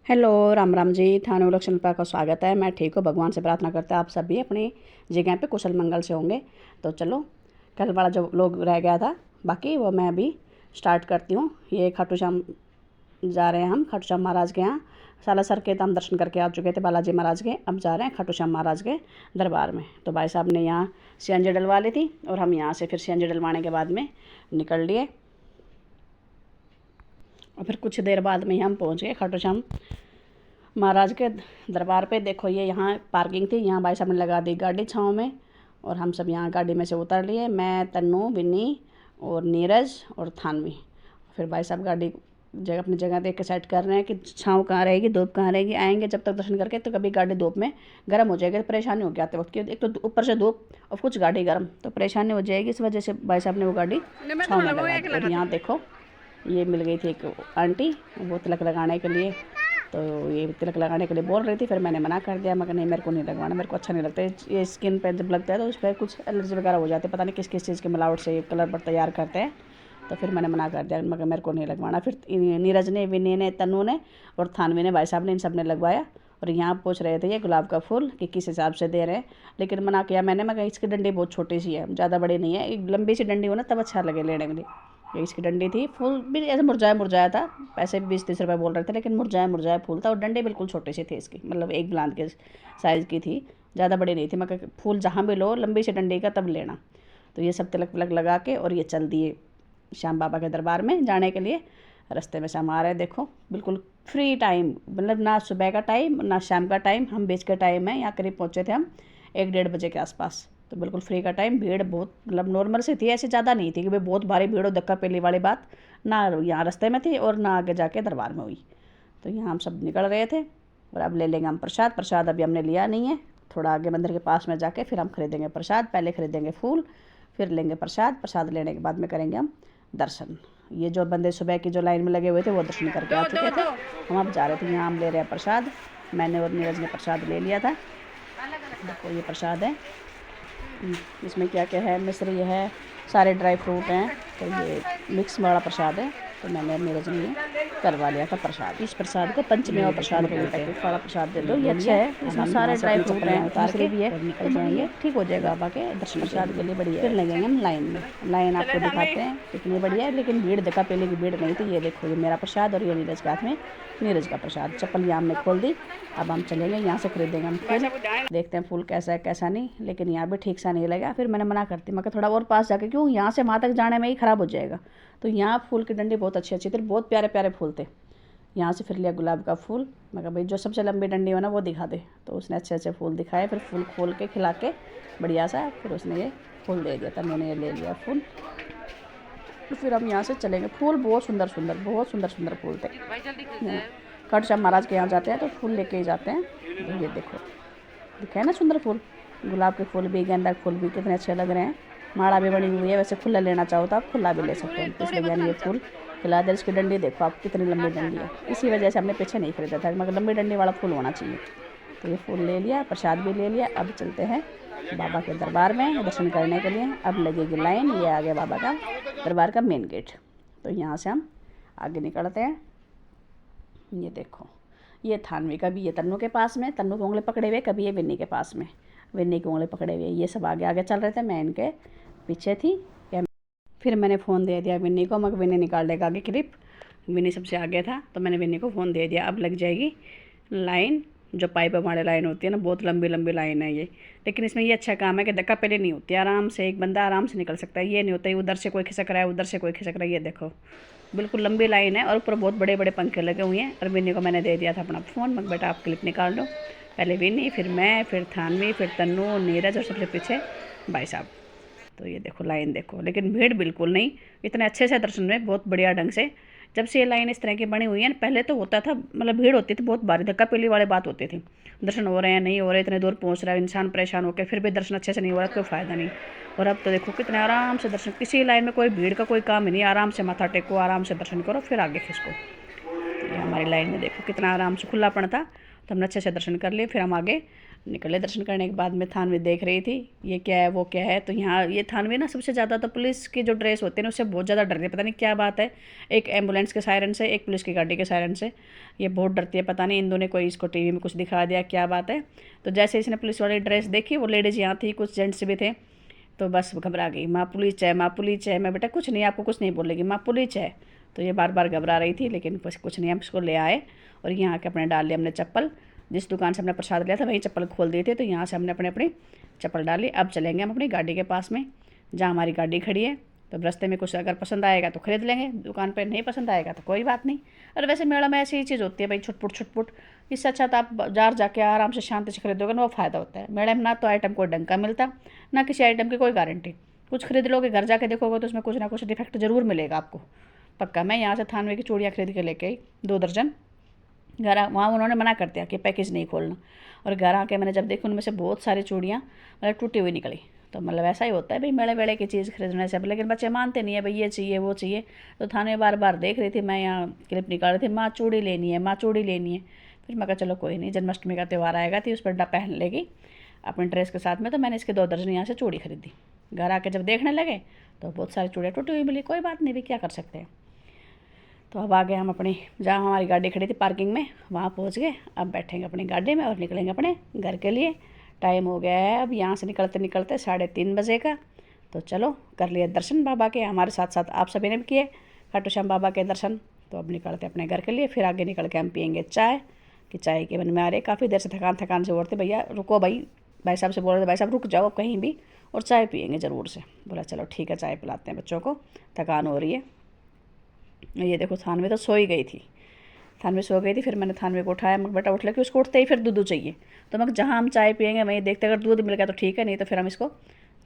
Hello, Ram Ram ji. थाने लक्ष्मण का स्वागत है। मैं ठीक हूँ, भगवान से प्रार्थना करते हैं आप सभी अपनी जगह पे कुशल मंगल से होंगे। तो चलो, कल वाला जो लोग रह गया था बाकी वो मैं अभी स्टार्ट करती हूँ। ये खाटू श्याम जा रहे हैं हम, खाटू श्याम महाराज के यहाँ। सालासर के तो हम दर्शन करके आ चुके थे बालाजी महाराज के, अब जा रहे हैं खाटू श्याम महाराज के दरबार में। तो भाई साहब ने यहाँ सीएनजी डलवा ली थी और हम यहाँ से फिर सीएनजी डलवाने के बाद में निकल लिए और फिर कुछ देर बाद में हम पहुँच गए खाटू श्याम महाराज के दरबार पे। देखो ये यहाँ पार्किंग थी, यहाँ भाई साहब ने लगा दी गाड़ी छाँव में और हम सब यहाँ गाड़ी में से उतर लिए। मैं, तन्नू, विन्नी और नीरज और थानवी। फिर भाई साहब गाड़ी जगह अपनी जगह देख के सेट कर रहे हैं कि छाँव कहाँ रहेगी, धूप कहाँ रहेगी। आएंगे जब तक दर्शन करके तो कभी गाड़ी धूप में गर्म हो जाएगी तो परेशानी हो गई आते वक्त, एक तो ऊपर से धूप और कुछ गाड़ी गर्म तो परेशानी हो जाएगी। इस वजह से भाई साहब ने वो गाड़ी छाँव में लगा दी। और यहाँ देखो ये मिल गई थी एक आंटी, वो तिलक लगाने के लिए। तो ये तिलक लगाने के लिए बोल रही थी, फिर मैंने मना कर दिया। मगर नहीं, मेरे को नहीं लगवाना, मेरे को अच्छा नहीं लगता ये स्किन पे जब लगता है तो उस पर कुछ एलर्जी वगैरह हो जाती है, पता नहीं किस किस चीज़ की मिलावट से ये कलर पर तैयार करते हैं। तो फिर मैंने मना कर दिया, मगर मेरे को नहीं लगवाना। फिर नीरज ने, विनी ने, तन्नू ने और थानवी ने, भाई साहब ने, इन सब ने लगवाया। और यहाँ पूछ रहे थे ये गुलाब का फूल कि किस हिसाब से दे रहे हैं, लेकिन मना किया मैंने। मगर इसकी डंडी बहुत छोटी सी है, ज़्यादा बड़ी नहीं है। एक लंबी सी डंडी हो ना तब अच्छा लगे लेने के लिए। ये इसकी डंडी थी, फूल भी ऐसे मुरझाया मुरझाया था। पैसे भी 20-30 रुपये बोल रहे थे, लेकिन मुरझाया मुरझाया फूल था और डंडी बिल्कुल छोटी सी थी इसकी, मतलब एक बुलंद के साइज़ की थी, ज़्यादा बड़ी नहीं थी। मगर फूल जहाँ भी लो लंबी सी डंडी का तब लेना। तो ये सब तिलक विलक लगा के और ये चल दिए श्याम बाबा के दरबार में जाने के लिए। रास्ते में से हम आ रहे हैं, देखो बिल्कुल फ्री टाइम, मतलब ना सुबह का टाइम ना शाम का टाइम, हम बीच के टाइम है। यहाँ करीब पहुँचे थे हम 1-1:30 बजे के आसपास। तो बिल्कुल फ्री का टाइम, भीड़ बहुत मतलब नॉर्मल से थी, ऐसे ज़्यादा नहीं थी कि भाई बहुत भारी भीड़ हो, धक्का पेली वाली बात ना यहाँ रास्ते में थी और ना आगे जाके दरबार में हुई। तो यहाँ हम सब निकल रहे थे और अब ले लेंगे हम प्रसाद। प्रसाद अभी हमने लिया नहीं है, थोड़ा आगे मंदिर के पास में जाके फिर हम खरीदेंगे प्रसाद। पहले खरीदेंगे फूल, फिर लेंगे प्रसाद। प्रसाद लेने के बाद में करेंगे हम दर्शन। ये जो बंदे सुबह की जो लाइन में लगे हुए थे वो दर्शन करके आ चुके थे, हम अब जा रहे थे। यहाँ हम ले रहे हैं प्रसाद, मैंने और नीरज ने प्रसाद ले लिया था। देखो ये प्रसाद है, इसमें क्या क्या है, मिश्री है, सारे ड्राई फ्रूट हैं। तो ये मिक्स वाला प्रसाद है, तो मैंने नीरज ने करवा लिया था प्रसाद। इस प्रसाद को पंचमेवा प्रसाद बोलते हैं। वाला प्रसाद दे दो, ये अच्छा है, इसमें सारे ड्राई फ्रूट हैं, उतार के भी है, तो जाएंगे ठीक हो जाएगा बाबा के दर्शन। प्रसाद के लिए बढ़िया। फिर लगेंगे हम लाइन में, लाइन आपको दिखाते हैं कितनी बढ़िया है। लेकिन भीड़ देखा, पहले की भीड़ नहीं थी। ये देखो ये मेरा प्रसाद और ये नीरज के हाथ में नीरज का प्रसाद। चप्पल यहाँ हमने खोल दी, अब हम चलेंगे यहाँ से खरीदेंगे हम फूल। देखते हैं फूल कैसा है कैसा नहीं, लेकिन यहाँ भी ठीक सा नहीं लगा। फिर मैंने मना करती, मैं थोड़ा और पास जाके, क्यों यहाँ से वहाँ तक जाने में ही ख़राब हो जाएगा। तो यहाँ फूल की डंडी बहुत अच्छी अच्छी थी, बहुत प्यारे प्यारे फूल थे। यहाँ से फिर लिया गुलाब का फूल। मैं कहा भाई जो सबसे लंबी डंडी हो ना वो दिखा दे। तो उसने अच्छे अच्छे फूल दिखाए, फिर फूल खोल के खिला के बढ़िया सा फिर उसने ये फूल दे दिया था। मैंने ये ले लिया फूल। तो फिर हम यहाँ से चलेंगे। फूल बहुत सुंदर सुंदर, बहुत सुंदर सुंदर फूल थे। खाटू श्याम महाराज के यहाँ जाते हैं तो फूल लेके ही जाते हैं। तो ये देखो दिखाए ना सुंदर फूल, गुलाब के फूल भी, गेंदा के फूल भी कितने अच्छे लग रहे हैं। माला भी बनी हुई है, वैसे खुला लेना चाहो तो आप खुला भी ले सकते हैं। इसलिए मैंने ये फूल खिला दिया। इसकी डंडी देखो आप कितनी लंबी डंडी है, इसी वजह से हमने पीछे नहीं खरीदा था, मगर लंबी डंडी वाला फूल होना चाहिए। तो ये फूल ले लिया, प्रसाद भी ले लिया। अब चलते हैं बाबा के दरबार में दर्शन करने के लिए। अब लगेगी लाइन, ये आ गया बाबा का दरबार का मेन गेट। तो यहाँ से हम आगे निकलते हैं। ये देखो ये थानवी का भी, ये तन्नू के पास में, तन्नू के उंगली पकड़े हुए, कभी ये विन्नी के पास में, विन्नी के उंगली पकड़े हुए। ये सब आगे आगे चल रहे थे, मैं इनके पीछे थी। फिर मैंने फ़ोन दे दिया विन्नी को, मगर विन्नी निकाल देगा आगे क्लिप। विन्नी सबसे आगे था तो मैंने विन्नी को फ़ोन दे दिया। अब लग जाएगी लाइन, जो पाइप वाले लाइन होती है ना, बहुत लंबी लंबी लाइन है ये। लेकिन इसमें ये अच्छा काम है कि धक्का पहले नहीं होती, आराम से एक बंदा आराम से निकल सकता है। ये नहीं होता है उधर से कोई खिसक रहा है, उधर से कोई खिसक रहा है। ये देखो बिल्कुल लंबी लाइन है और ऊपर बहुत बड़े बड़े पंखे लगे हुए हैं। और विन्नी को मैंने दे दिया था अपना फ़ोन, मगर बेटा आप क्लिप निकाल लो। पहले विन्नी, फिर मैं, फिर थानवी, फिर तन्नू, नीरज और सबसे पीछे भाई साहब। तो ये देखो लाइन देखो, लेकिन भीड़ बिल्कुल नहीं, इतने अच्छे से दर्शन में बहुत बढ़िया ढंग से। जब से ये लाइन इस तरह की बनी हुई है, पहले तो होता था मतलब भीड़ होती थी बहुत भारी, धक्का पेली वाली बात होती थी। दर्शन हो रहे हैं नहीं हो रहे, इतने दूर पहुंच रहा है इंसान परेशान होकर, फिर भी दर्शन अच्छे से नहीं हो रहा, कोई फ़ायदा नहीं। और अब तो देखो कितने आराम से दर्शन, किसी लाइन में कोई भीड़ का कोई काम ही नहीं, आराम से माथा टेको, आराम से दर्शन करो, फिर आगे खिसको। ये हमारी लाइन में देखो कितना आराम से खुलापन था। तो हमने अच्छे से दर्शन कर लिए। फिर हम आगे निकले। दर्शन करने के बाद में थानवी देख रही थी ये क्या है वो क्या है। तो यहाँ ये थानवी ना सबसे ज़्यादा तो पुलिस की जो ड्रेस होती है ना उससे बहुत ज़्यादा डरती है, पता नहीं क्या बात है। एक एम्बुलेंस के सायरन से, एक पुलिस की गाड़ी के सायरन से ये बहुत डरती है। पता नहीं इंदू ने कोई इसको टीवी में कुछ दिखा दिया, क्या बात है। तो जैसे इसने पुलिस वाली ड्रेस देखी, वो लेडीज़ यहाँ थी, कुछ जेंट्स भी थे, तो बस घबरा गई। माँ पुलिस है, माँ पुलिस है। मैं बेटा कुछ नहीं, आपको कुछ नहीं बोलेगी, माँ पुलिस है। तो ये बार बार घबरा रही थी, लेकिन बस कुछ नहीं, हम उसको ले आए और यहाँ आके अपने डाल लिया हमने चप्पल। जिस दुकान से हमने प्रसाद लिया था वहीं चप्पल खोल दिए थे, तो यहाँ से हमने अपने अपनी चप्पल डाली। अब चलेंगे हम अपनी गाड़ी के पास में जहाँ हमारी गाड़ी खड़ी है। तो रास्ते में कुछ अगर पसंद आएगा तो खरीद लेंगे, दुकान पर नहीं पसंद आएगा तो कोई बात नहीं। और वैसे मेला में ऐसी ही चीज़ होती है भाई, छुटपुट छुटपुट। इससे अच्छा तो आप बाजार जाके आराम से शांति से खरीदोगे ना, वो फ़ायदा होता है। मेले में ना तो आइटम कोई ढंग का मिलता, ना किसी आइटम की कोई गारंटी। कुछ खरीद लोगे, घर जाके देखोगे तो उसमें कुछ ना कुछ डिफेक्ट ज़रूर मिलेगा आपको, पक्का। मैं यहाँ से थानवे की चूड़ियाँ खरीद के लेके आई 2 दर्जन। घर वहाँ उन्होंने मना कर दिया कि पैकेज नहीं खोलना, और घर आके मैंने जब देखी उनमें से बहुत सारी चूड़ियाँ मतलब टूटी हुई निकली। तो मतलब ऐसा ही होता है भाई मेले वेले की चीज़ खरीदने से। लेकिन बच्चे मानते नहीं है भाई, ये चाहिए वो चाहिए। तो थाने बार बार देख रही थी मैं, यहाँ क्लिप निकाल रही थी, माँ चूड़ी लेनी है, माँ चूड़ी लेनी है। फिर मैं कहा चलो कोई नहीं, जन्माष्टमी का त्यौहार आएगा तो उस पर पहन लेगी अपने ड्रेस के साथ में। तो मैंने इसके 2 दर्जन यहाँ से चूड़ी खरीदी। घर आके जब देखने लगे तो बहुत सारी चूड़ियाँ टूटी हुई मिली, कोई बात नहीं भी, क्या कर सकते हैं। तो अब आ गए हम अपनी, जहाँ हमारी गाड़ी खड़ी थी पार्किंग में, वहाँ पहुँच गए। अब बैठेंगे अपनी गाड़ी में और निकलेंगे अपने घर के लिए। टाइम हो गया है अब यहाँ से निकलते निकलते 3:30 बजे का। तो चलो कर लिए दर्शन बाबा के, हमारे साथ साथ आप सभी ने भी किए खाटू श्याम बाबा के दर्शन। तो अब निकलते अपने घर के लिए। फिर आगे निकल के हम पियेंगे चाय, कि चाय के मन में आ रहे, काफ़ी देर से थकान से ओरते, भैया रुको भाई। भाई साहब से बोल रहे थे भाई साहब रुक जाओ कहीं भी, और चाय पियेंगे ज़रूर से। बोला चलो ठीक है, चाय पिलाते हैं बच्चों को, थकान हो रही है। ये देखो थानवी तो सो ही गई थी, थानवी सो गई थी। फिर मैंने थानवी को उठाया, मैं बेटा उठ ले, कि उसको उठते ही फिर दूध चाहिए। तो मैं जहाँ हम चाय पियेंगे वहीं देखते, अगर दूध मिल गया तो ठीक है, नहीं तो फिर हम इसको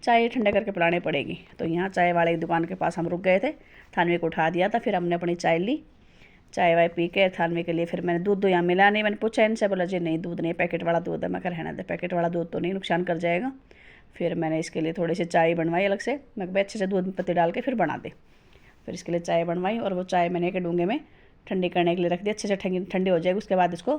चाय ठंडे करके पिलानी पड़ेगी। तो यहाँ चाय वाले की दुकान के पास हम रुक गए थे, थानवी को उठा दिया था। फिर हमने अपनी चाय ली, चाय वाय पी के थानवी के लिए फिर मैंने दूध यहाँ मिला नहीं। मैंने पूछा इनसे, बोला जी नहीं दूध नहीं, पैकेट वाला दूध है। मैं कह रहना दे, पैकेट वाला दूध तो नहीं, नुकसान कर जाएगा। फिर मैंने इसके लिए थोड़ी सी चाय बनवाई अलग से, मैं अच्छे से दूध में पत्ती डाल के फिर बना दे। फिर इसके लिए चाय बनवाई, और वो चाय मैंने एक डूंगे में ठंडी करने के लिए रख दी, अच्छे से ठंडी हो जाएगी, उसके बाद इसको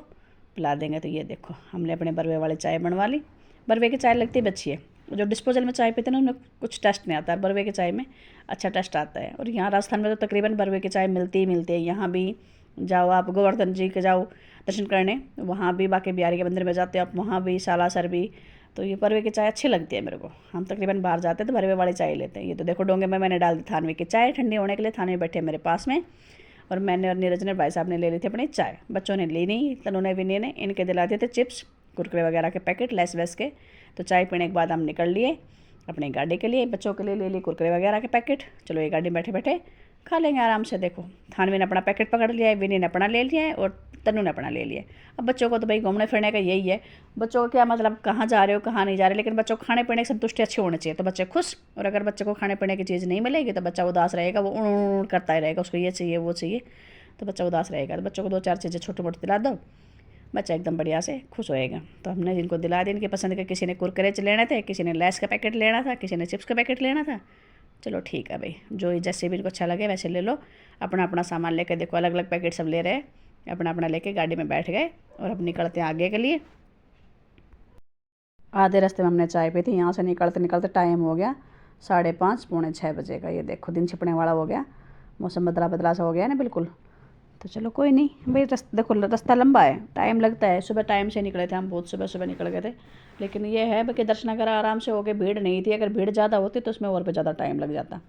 पिला देंगे। तो ये देखो हमने अपने बरवे वाली चाय बनवा ली। बरवे की चाय लगती भी अच्छी है, जो डिस्पोजल में चाय पीते हैं ना उनमें कुछ टेस्ट नहीं आता, बरवे की चाय में अच्छा टेस्ट आता है। और यहाँ राजस्थान में तो तकरीबन बरवे की चाय मिलती ही मिलती है। यहाँ भी जाओ आप गोवर्धन जी के जाओ दर्शन करने, वहाँ भी बाके बिहारी के मंदिर में जाते हो आप, वहाँ भी सालासर भी। तो ये बरवे की चाय अच्छी लगती है मेरे को। हम तकरीबन बाहर जाते हैं तो बरवे वाली चाय लेते हैं। ये तो देखो डोंगे में मैंने डाल दी थानवी की चाय ठंडी होने के लिए। थानवी बैठे मेरे पास में, और मैंने और नीरज ने, भाई साहब ने ले ली थी अपनी चाय। बच्चों ने ली नहीं, तनु ने भी नहीं, ने इनके दिला दिए थे चिप्स कुरकुरे वगैरह के पैकेट लेस वेस के। तो चाय पीने के बाद हम निकल लिए अपनी गाड़ी के लिए, बच्चों के लिए ले लिए कुरकुरे वगैरह के पैकेट। चलो ये गाड़ी में बैठे बैठे खा लेंगे आराम से। देखो थानवी ने अपना पैकेट पकड़ लिया है, विनी ने अपना ले लिया है, और तनु ने अपना ले लिया। अब बच्चों को तो भाई घूमने फिरने का यही है, बच्चों को क्या मतलब कहाँ जा रहे हो कहाँ नहीं जा रहे, लेकिन बच्चों को खाने पीने की संतुष्टि अच्छी होनी चाहिए तो बच्चे खुश। और अगर बच्चे को खाने पीने की चीज़ नहीं मिलेगी तो बच्चा उदास रहेगा, वो उड़ करता ही रहेगा, उसको ये चाहिए वो चाहिए, तो बच्चा उदास रहेगा। तो बच्चों को 2-4 चीज़ें छोटी मोटी दिला दो, बच्चा एकदम बढ़िया से खुश होएगा। तो हमने जिनको दिला दी, इनकी पसंद के, किसी ने कुरकुरे लेने थे, किसी ने लेस का पैकेट लेना था, किसी ने चिप्स का पैकेट लेना था। चलो ठीक है भाई, जो जैसे भी इनको अच्छा लगे वैसे ले लो। अपना अपना सामान लेके, देखो अलग अलग पैकेट सब ले रहे हैं, अपना अपना लेके गाड़ी में बैठ गए और अब निकलते हैं आगे के लिए। आधे रास्ते में हमने चाय पी थी, यहाँ से निकलते निकलते टाइम हो गया 5:30 पौने 6 बजे का। ये देखो दिन छिपने वाला हो गया, मौसम बदला बदला सा हो गया ना बिल्कुल। तो चलो कोई नहीं भाई, देखो रास्ता लंबा है, टाइम लगता है। सुबह टाइम से निकले थे हम, बहुत सुबह सुबह निकल गए थे। लेकिन ये है कि दर्शन वगैरह आराम से हो गए, भीड़ नहीं थी। अगर भीड़ ज़्यादा होती तो उसमें और भी ज़्यादा टाइम लग जाता,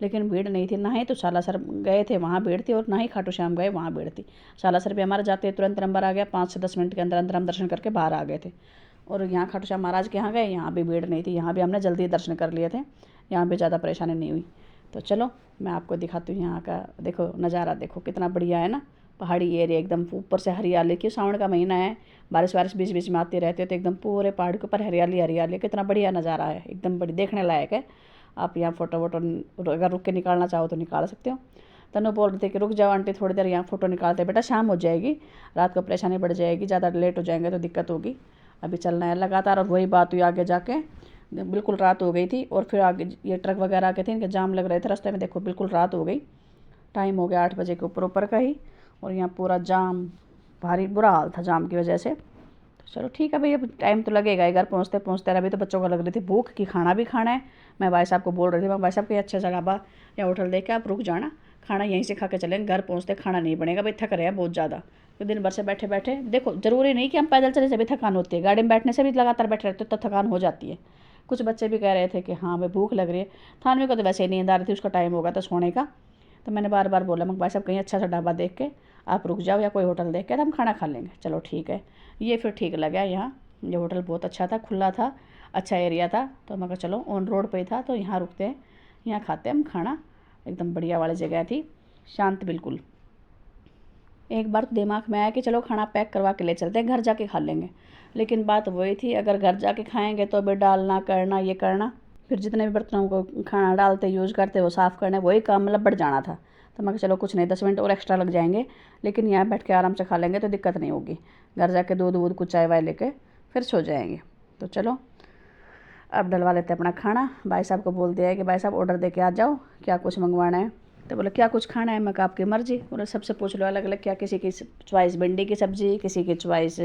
लेकिन भीड़ नहीं थी। ना ही तो सालासर गए थे वहाँ भीड़ थी, और ना ही खाटू श्याम गए वहाँ भीड़ थी। सालासर भी हमारे जाते तुरंत नंबर आ गया, 5 से 10 मिनट के अंदर अंदर हम दर्शन करके बाहर आ गए थे। और यहाँ खाटू श्याम महाराज के यहाँ गए, यहाँ भी भीड़ नहीं थी, यहाँ भी हमने जल्दी दर्शन कर लिए थे, यहाँ भी ज़्यादा परेशानी नहीं हुई। तो चलो मैं आपको दिखाती हूँ यहाँ का, देखो नज़ारा देखो कितना बढ़िया है ना। पहाड़ी एरिया एकदम, ऊपर से हरियाली, की सावन का महीना है, बारिश वारिश बीच बीच में आती रहती है, तो एकदम पूरे पहाड़ के ऊपर हरियाली हरियाली, कितना बढ़िया नज़ारा है, एकदम बड़ी देखने लायक है। आप यहाँ फ़ोटो वोटो अगर रुक के निकालना चाहो तो निकाल सकते हो। तनु बोल रहे थे कि रुक जाओ आंटी थोड़ी देर, यहाँ फ़ोटो निकालते। बेटा शाम हो जाएगी, रात को परेशानी बढ़ जाएगी, ज़्यादा लेट हो जाएंगे तो दिक्कत होगी। अभी चलना है लगातार। और वही बात हुई आगे जाके, बिल्कुल रात हो गई थी, और फिर आगे ये ट्रक वगैरह आके थे, इनके जाम लग रहे थे रास्ते में। देखो बिल्कुल रात हो गई, टाइम हो गया 8 बजे के ऊपर ऊपर का ही, और यहाँ पूरा जाम, भारी बुरा हाल था जाम की वजह से। चलो ठीक है भाई, अब टाइम तो लगेगा ही घर पहुँचते पहुँचते। अभी तो बच्चों को लग रही थी भूख कि खाना भी खाना है। मैं भाई साहब को बोल रही थी, मैं भाई साहब कोई अच्छा सा ढाबा या होटल देख के आप रुक जाना, खाना यहीं से खा के चलेंगे, घर पहुँचते खाना नहीं बनेगा भाई, थक रहे हैं बहुत ज़्यादा। तो दिन भर से बैठे बैठे देखो, ज़रूरी नहीं कि हम पैदल चले से भी थकान होती है, गाड़ी में बैठने से भी लगातार बैठे रहते तो थकान हो जाती है। कुछ बच्चे भी कह रहे थे कि हाँ भाई भूख लग रही है। थानवी को तो वैसे ही नींद आ रही थी, उसका टाइम होगा था सोने का। तो मैंने बार बार बोला, मैं भाई साहब कहीं अच्छा सा ढाबा देख के आप रुक जाओ या कोई होटल देख के, तो हम खाना खा लेंगे। चलो ठीक है, ये फिर ठीक लगा। यहाँ ये होटल बहुत अच्छा था, खुला था, अच्छा एरिया था। तो मैं कहा चलो ऑन रोड पे ही था तो यहाँ रुकते हैं, यहाँ खाते हैं हम खाना। एकदम बढ़िया वाली जगह थी, शांत बिल्कुल। एक बार तो दिमाग में आया कि चलो खाना पैक करवा के ले चलते हैं, घर जाके खा लेंगे। लेकिन बात वही थी, अगर घर जाके खाएंगे तो अभी डालना करना ये करना, फिर जितने भी बर्तनों को खाना डालते यूज़ करते वो साफ़ करना, वही काम मतलब बढ़ जाना था। तो मैं चलो कुछ नहीं, 10 मिनट और एक्स्ट्रा लग जाएंगे, लेकिन यहाँ बैठ के आराम से खा लेंगे तो दिक्कत नहीं होगी। घर जाके दूध वूध कुछ चाय वाय लेके फिर सो जाएंगे। तो चलो अब डलवा लेते हैं अपना खाना। भाई साहब को बोल दिया है कि भाई साहब ऑर्डर दे के आ जाओ, क्या कुछ मंगवाना है। तो बोले क्या कुछ खाना है। मैं कहा आपकी मर्ज़ी। बोले सबसे पूछ लो अलग अलग, क्या किसी की चॉइस भिंडी की सब्ज़ी, किसी की चॉइस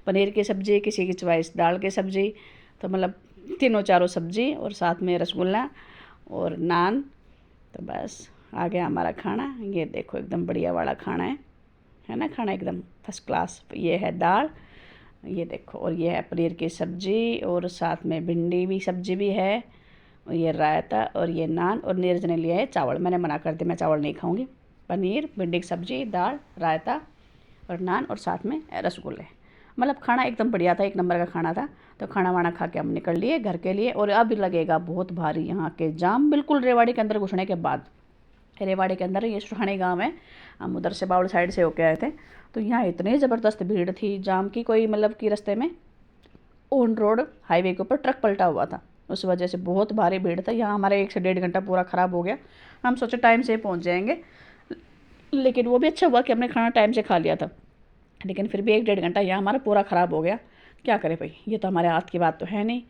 पनीर की सब्ज़ी, किसी की चॉइस दाल की सब्ज़ी। तो मतलब तीनों चारों सब्ज़ी और साथ में रसगुल्ला और नान। तो बस आ गया हमारा खाना। ये देखो एकदम बढ़िया वाला खाना है ना, खाना एकदम फर्स्ट क्लास। ये है दाल, ये देखो, और ये है पनीर की सब्ज़ी और साथ में भिंडी भी सब्ज़ी भी है, और ये रायता और ये नान। और नीरज ने लिया है चावल, मैंने मना कर दिया, मैं चावल नहीं खाऊंगी। पनीर, भिंडी की सब्ज़ी, दाल, रायता और नान और साथ में रसगुल्ले। मतलब खाना एकदम बढ़िया था, एक नंबर का खाना था। तो खाना वाना खा के हम निकल लिए घर के लिए। और अब लगेगा बहुत भारी यहाँ के जाम, बिल्कुल रेवाड़ी के अंदर घुसने के बाद। रेवाड़ी के अंदर ये सुहानी गांव है, हम उधर से बाउल साइड से होके आए थे। तो यहाँ इतनी ज़बरदस्त भीड़ थी जाम की, कोई मतलब कि रास्ते में ऑन रोड हाईवे के ऊपर ट्रक पलटा हुआ था, उस वजह से बहुत भारी भीड़ था। यहाँ हमारे 1 से 1.5 घंटा पूरा ख़राब हो गया। हम सोचे टाइम से पहुँच जाएंगे, लेकिन वो भी अच्छा हुआ कि हमने खाना टाइम से खा लिया था। लेकिन फिर भी 1-1.5 घंटा यहाँ हमारा पूरा ख़राब हो गया। क्या करें भाई, ये तो हमारे हाथ की बात तो है नहीं,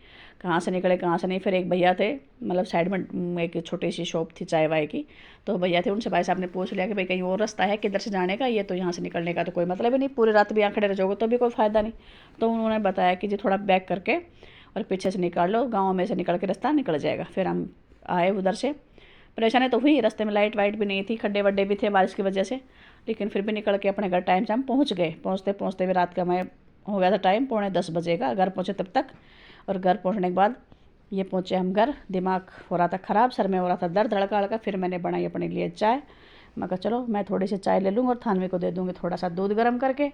कहाँ से निकले कहाँ से नहीं। फिर एक भैया थे, मतलब साइड में एक छोटी सी शॉप थी चाय वाय की, तो भैया थे, उनसे भाई साहब ने पूछ लिया कि भाई कहीं और रास्ता है किधर से जाने का, ये तो यहाँ से निकलने का तो कोई मतलब ही नहीं, पूरी रात भी यहाँ खड़े रह जाओगे तो भी कोई फ़ायदा नहीं। तो उन्होंने बताया कि जी थोड़ा बैक करके और पीछे से निकाल लो, गाँव में से निकल के रास्ता निकल जाएगा। फिर हम आए उधर से। परेशानी तो हुई, रास्ते में लाइट वाइट भी नहीं थी, खड्डे वड्डे भी थे बारिश की वजह से, लेकिन फिर भी निकल के अपने घर टाइम से हम पहुँच गए। पहुँचते पहुँचते भी रात का मैं हो गया था टाइम, 9:45 बजे का घर पहुँचे तब तक। और घर पहुँचने के बाद ये पहुँचे हम घर, दिमाग हो रहा था ख़राब, सर में हो रहा था दर्द हल्का हल्का। फिर मैंने बनाई अपने लिए चाय। मैं कहा चलो मैं थोड़ी सी चाय ले लूँगी और थानवी को दे दूँगी थोड़ा सा दूध गर्म करके,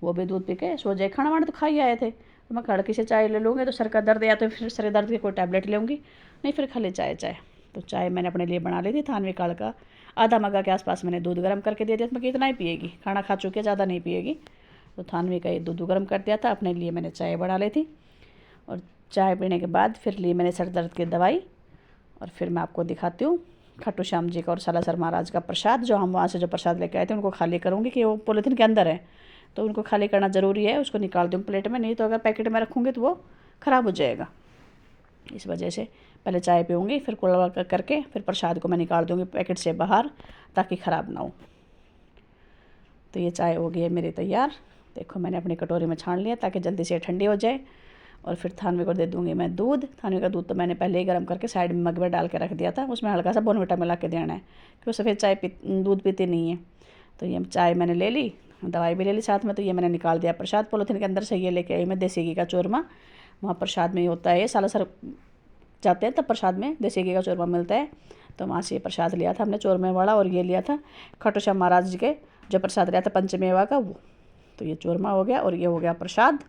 वो भी दूध पी के सो जाए। खाना वाना तो खा ही आए थे, तो मैं कड़की से चाय ले लूँगी तो सर का दर्द, या तो फिर सर दर्द की कोई टैबलेट लूँगी, नहीं फिर खाली चाय। तो चाय मैंने अपने लिए बना ली थी। थानवी काल का आधा मग्गा के आसपास मैंने दूध गर्म करके दे दिया था, मैं इतना ही पिएगी, खाना खा चुके ज़्यादा नहीं पिएगी। तो थानवी का ये दूध गर्म कर दिया था, अपने लिए मैंने चाय बना ली थी। और चाय पीने के बाद फिर ली मैंने सर दर्द की दवाई। और फिर मैं आपको दिखाती हूँ खाटू श्याम जी का और सालासर महाराज का प्रसाद, जो हम वहाँ से जो प्रसाद लेके आए थे उनको खाली करूँगी, कि वो पॉलीथीन के अंदर है तो उनको खाली करना ज़रूरी है। उसको निकाल दूँ प्लेट में, नहीं तो अगर पैकेट में रखूँगी तो वो ख़राब हो जाएगा। इस वजह से पहले चाय पीऊँगी, फिर कुल्ला करके फिर प्रसाद को मैं निकाल दूँगी पैकेट से बाहर, ताकि ख़राब ना हो। तो ये चाय हो गई है मेरी तैयार। देखो मैंने अपनी कटोरी में छान लिया ताकि जल्दी से ठंडी हो जाए। और फिर थानवी को दे दूँगी मैं दूध। थानवी का दूध तो मैंने पहले ही गर्म करके साइड में मग में डाल के रख दिया था, उसमें हल्का सा बोर्नविटा मिला के देना है, कि वो सफ़ेद चाय दूध पीती नहीं है। तो ये चाय मैंने ले ली, दवाई भी ले ली साथ में। तो ये मैंने निकाल दिया प्रसाद पॉलीथीन के अंदर से। ये लेके आई मैं देसी घी का चूरमा, वहाँ प्रसाद में ही होता है, ये सालासर जाते हैं तब प्रसाद में देसी घी का चूरमा मिलता है। तो वहाँ से ये प्रसाद लिया था हमने चूरमे वाला, और ये लिया था खाटू श्याम महाराज जी के जो प्रसाद लिया था पंचमेवा का वो। तो ये चूरमा हो गया और ये हो गया प्रसाद।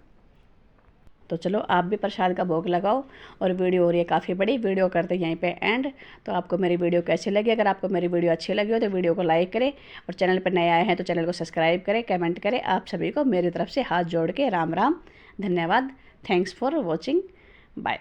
तो चलो आप भी प्रसाद का भोग लगाओ। और वीडियो हो रही है काफ़ी बड़ी, वीडियो करते यहीं पे एंड। तो आपको मेरी वीडियो कैसी लगी, अगर आपको मेरी वीडियो अच्छी लगी हो तो वीडियो को लाइक करें, और चैनल पर नए आए हैं तो चैनल को सब्सक्राइब करें, कमेंट करें। आप सभी को मेरी तरफ से हाथ जोड़ के राम राम, धन्यवाद, थैंक्स फॉर वॉचिंग, बाय।